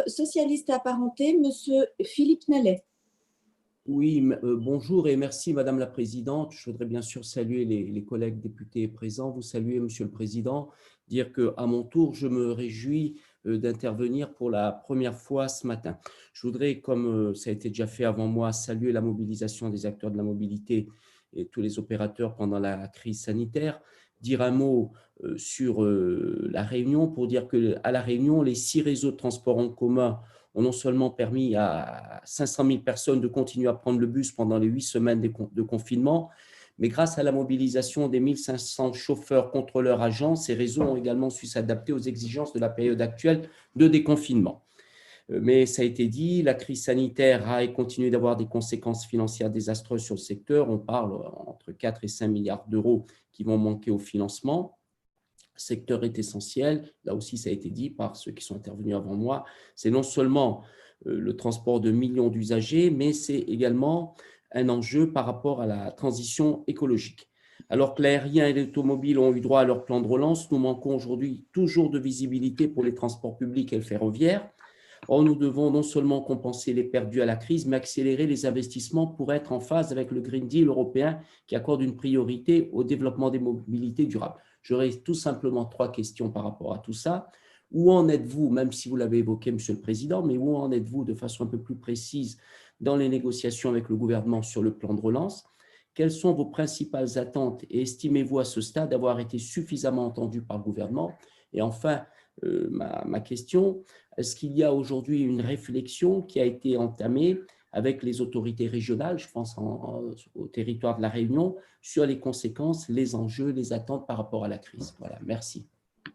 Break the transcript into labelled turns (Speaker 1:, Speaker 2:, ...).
Speaker 1: socialiste apparenté, Monsieur Philippe Nallet.
Speaker 2: Oui, bonjour et merci Madame la Présidente. Je voudrais bien sûr saluer les collègues députés présents, vous saluer Monsieur le Président, dire qu'à mon tour, je me réjouis d'intervenir pour la première fois ce matin. Je voudrais, comme ça a été déjà fait avant moi, saluer la mobilisation des acteurs de la mobilité et tous les opérateurs pendant la crise sanitaire, dire un mot sur la Réunion pour dire qu'à la Réunion, les 6 réseaux de transport en commun ont non seulement permis à 500 000 personnes de continuer à prendre le bus pendant les 8 semaines de confinement, mais grâce à la mobilisation des 1500 chauffeurs, contrôleurs, agents, ces réseaux ont également su s'adapter aux exigences de la période actuelle de déconfinement. Mais ça a été dit, la crise sanitaire a continué d'avoir des conséquences financières désastreuses sur le secteur. On parle entre 4 et 5 milliards d'euros qui vont manquer au financement. Le secteur est essentiel, là aussi ça a été dit par ceux qui sont intervenus avant moi, c'est non seulement le transport de millions d'usagers, mais c'est également un enjeu par rapport à la transition écologique. Alors que l'aérien et l'automobile ont eu droit à leur plan de relance, nous manquons aujourd'hui toujours de visibilité pour les transports publics et le ferroviaire. Or, nous devons non seulement compenser les pertes dues à la crise, mais accélérer les investissements pour être en phase avec le Green Deal européen qui accorde une priorité au développement des mobilités durables. J'aurais tout simplement 3 questions par rapport à tout ça. Où en êtes-vous, même si vous l'avez évoqué, Monsieur le Président, mais où en êtes-vous de façon un peu plus précise dans les négociations avec le gouvernement sur le plan de relance? Quelles sont vos principales attentes et estimez-vous à ce stade avoir été suffisamment entendu par le gouvernement? Et enfin, ma question, est-ce qu'il y a aujourd'hui une réflexion qui a été entamée avec les autorités régionales, je pense au territoire de la Réunion, sur les conséquences, les enjeux, les attentes par rapport à la crise? Voilà, merci.